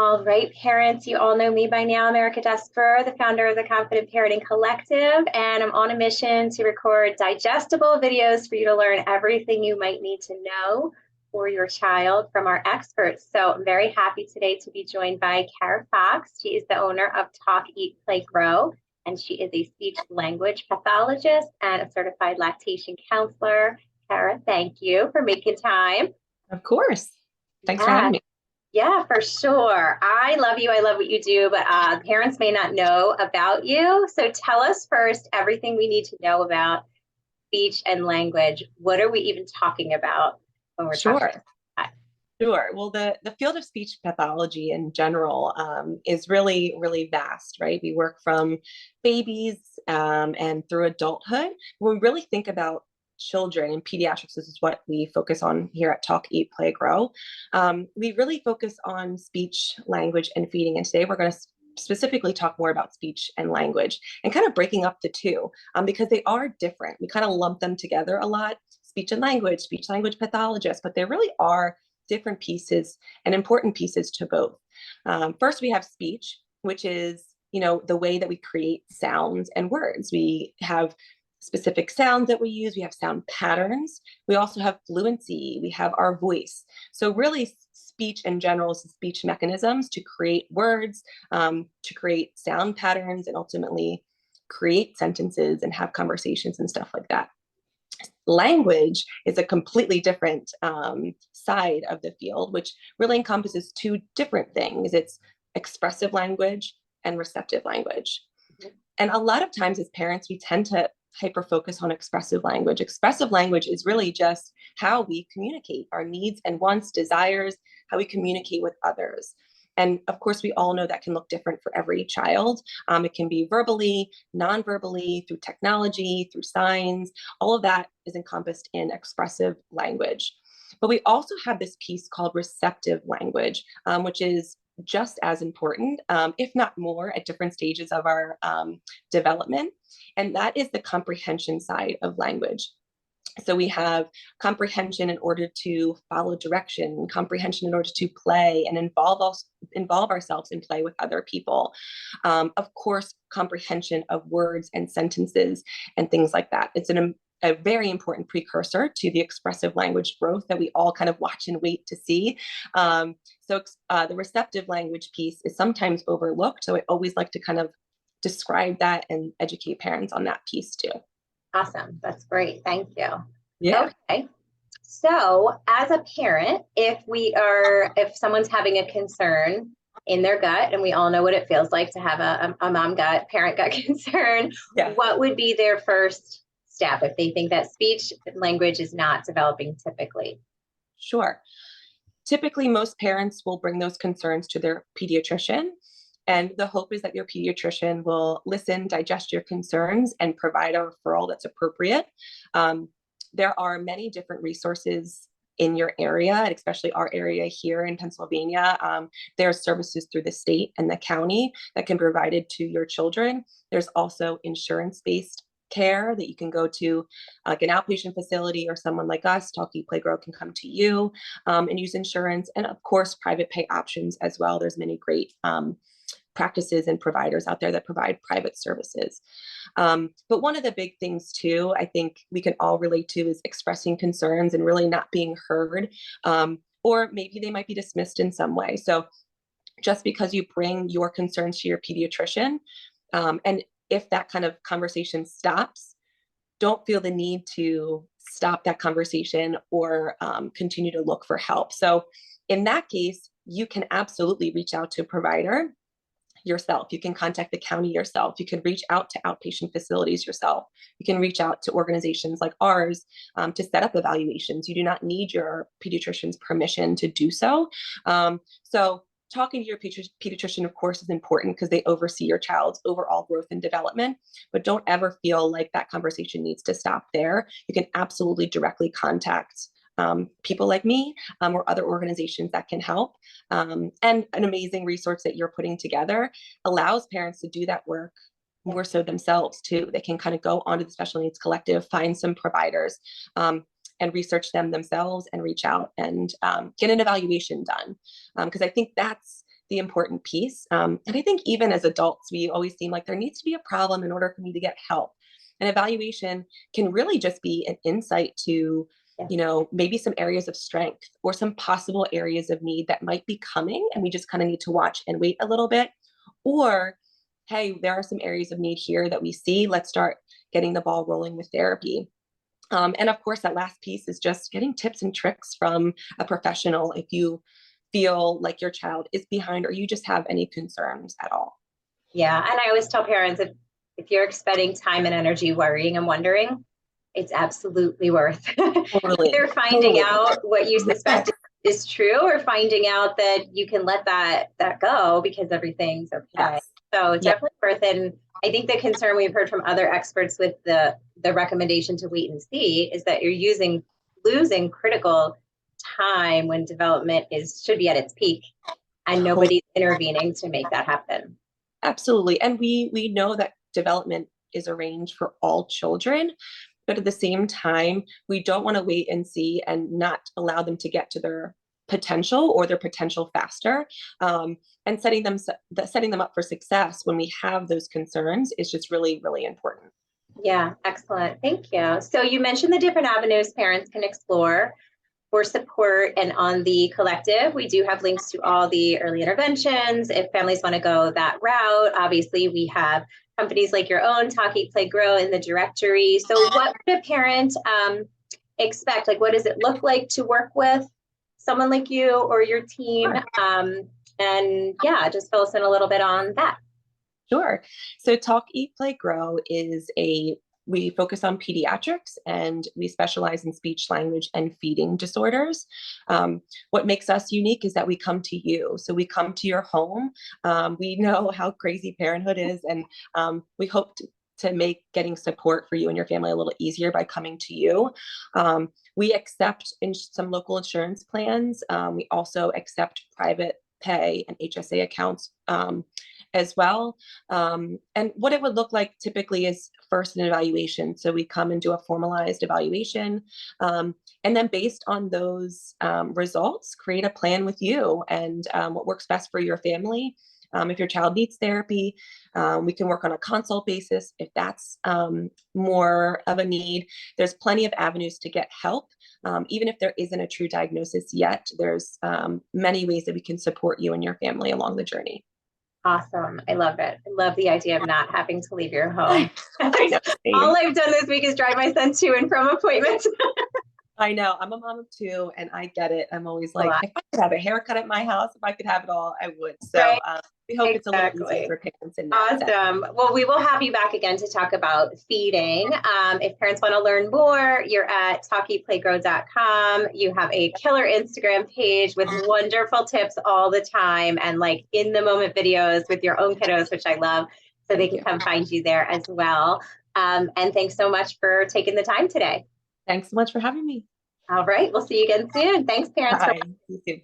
All right, parents, you all know me by now, America Desper, the founder of the Confident Parenting Collective, and I'm on a mission to record digestible videos for you to learn everything you might need to know for your child from our experts. So I'm very happy today to be joined by Cara Fox. She is the owner of Talk, Eat, Play, Grow, and she is a speech-language pathologist and a certified lactation counselor. Cara, thank you for making time. Of course. Thanks for having me. Yeah, for sure. I love you. I love what you do, but parents may not know about you. So tell us first everything we need to know about speech and language. What are we even talking about when we're talking about that? Sure. Well, the field of speech pathology in general is really, really vast, right? We work from babies and through adulthood. When we really think about children in pediatrics, this is what we focus on here at Talk, Eat, Play, Grow. We really focus on speech, language, and feeding. And today we're going to specifically talk more about speech and language and kind of breaking up the two because they are different. We kind of lump them together a lot, speech language pathologist, but there really are different pieces and important pieces to both. First, we have speech, which is, the way that we create sounds and words. We have specific sounds that we use. We have sound patterns. We also have fluency. We have our voice. So really speech in general is speech mechanisms to create words, to create sound patterns, and ultimately create sentences and have conversations and stuff like that. Language is a completely different side of the field, which really encompasses two different things. It's expressive language and receptive language. Mm-hmm. And a lot of times as parents, we tend to hyper focus on expressive language. Expressive language is really just how we communicate our needs and wants, desires, how we communicate with others. And of course, we all know that can look different for every child. It can be verbally, non-verbally, through technology, through signs. All of that is encompassed in expressive language. But we also have this piece called receptive language, which is just as important, if not more, at different stages of our development. And that is the comprehension side of language. So we have comprehension in order to follow direction, comprehension in order to play and involve ourselves in play with other people. Of course, comprehension of words and sentences and things like that. It's a very important precursor to the expressive language growth that we all kind of watch and wait to see. So the receptive language piece is sometimes overlooked. So I always like to kind of describe that and educate parents on that piece too. Awesome. That's great. Thank you. Yeah. Okay. So as a parent, if someone's having a concern in their gut, and we all know what it feels like to have a mom gut, parent gut concern, yeah, what would be their first step if they think that speech language is not developing typically? Sure. Typically, most parents will bring those concerns to their pediatrician. And the hope is that your pediatrician will listen, digest your concerns, and provide a referral that's appropriate. There are many different resources in your area, and especially our area here in Pennsylvania. There are services through the state and the county that can be provided to your children. There's also insurance-based care that you can go to, like an outpatient facility, or someone like us, Talk, Eat, Play, Grow, can come to you and use insurance. And of course, private pay options as well. There's many great practices and providers out there that provide private services. But one of the big things too, I think we can all relate to, is expressing concerns and really not being heard, or maybe they might be dismissed in some way. So just because you bring your concerns to your pediatrician, and if that kind of conversation stops, don't feel the need to stop that conversation or continue to look for help. So in that case, you can absolutely reach out to a provider yourself. You can contact the county yourself. You can reach out to outpatient facilities yourself. You can reach out to organizations like ours to set up evaluations. You do not need your pediatrician's permission to do so. So talking to your pediatrician, of course, is important because they oversee your child's overall growth and development, but don't ever feel like that conversation needs to stop there. You can absolutely directly contact people like me or other organizations that can help. And an amazing resource that you're putting together allows parents to do that work more so themselves too. They can kind of go onto the Special Needs Collective, find some providers, and research them themselves and reach out and get an evaluation done. Because I think that's the important piece. And I think even as adults, we always seem like there needs to be a problem in order for me to get help. And evaluation can really just be an insight to, maybe some areas of strength or some possible areas of need that might be coming. And we just kind of need to watch and wait a little bit. Or, hey, there are some areas of need here that we see. Let's start getting the ball rolling with therapy. And of course, that last piece is just getting tips and tricks from a professional if you feel like your child is behind or you just have any concerns at all. Yeah. And I always tell parents, if you're expending time and energy worrying and wondering, it's absolutely worth Totally. either finding out what you suspect is true or finding out that you can let that go because everything's okay. Yes. So it's definitely worth it. And I think the concern we've heard from other experts with the recommendation to wait and see is that you're losing critical time when development should be at its peak and nobody's intervening to make that happen. Absolutely. And we know that development is a range for all children, but at the same time, we don't want to wait and see and not allow them to get to their potential or their potential faster. And setting them up for success when we have those concerns is just really, really important. Yeah, excellent. Thank you. So you mentioned the different avenues parents can explore for support, and on the collective, we do have links to all the early interventions. If families want to go that route, obviously we have companies like your own, Talk, Eat, Play, Grow in the directory. So what would a parent expect? Like, what does it look like to work with someone like you or your team? And yeah, just fill us in a little bit on that. Sure. So Talk, Eat, Play, Grow we focus on pediatrics and we specialize in speech, language, and feeding disorders. What makes us unique is that we come to you. So we come to your home. We know how crazy parenthood is, and we hope to make getting support for you and your family a little easier by coming to you. We accept some local insurance plans. We also accept private pay and HSA accounts as well. And what it would look like typically is first an evaluation. So we come and do a formalized evaluation. And then based on those results, create a plan with you and what works best for your family. If your child needs therapy, we can work on a consult basis if that's more of a need. There's plenty of avenues to get help. Even if there isn't a true diagnosis yet, there's many ways that we can support you and your family along the journey. Awesome. I love it. I love the idea of not having to leave your home. I know. All I've done this week is drive my son to and from appointments. I know. I'm a mom of two and I get it. I'm always like, if I could have a haircut at my house, if I could have it all, I would. So right. We hope it's a little easier for parents in that Awesome. Sense. Well, we will have you back again to talk about feeding. If parents want to learn more, you're at talkeatplaygrow.com. You have a killer Instagram page with wonderful tips all the time and like in the moment videos with your own kiddos, which I love. So they can come find you there as well. And thanks so much for taking the time today. Thanks so much for having me. All right. We'll see you again soon. Thanks, parents. Bye. You too.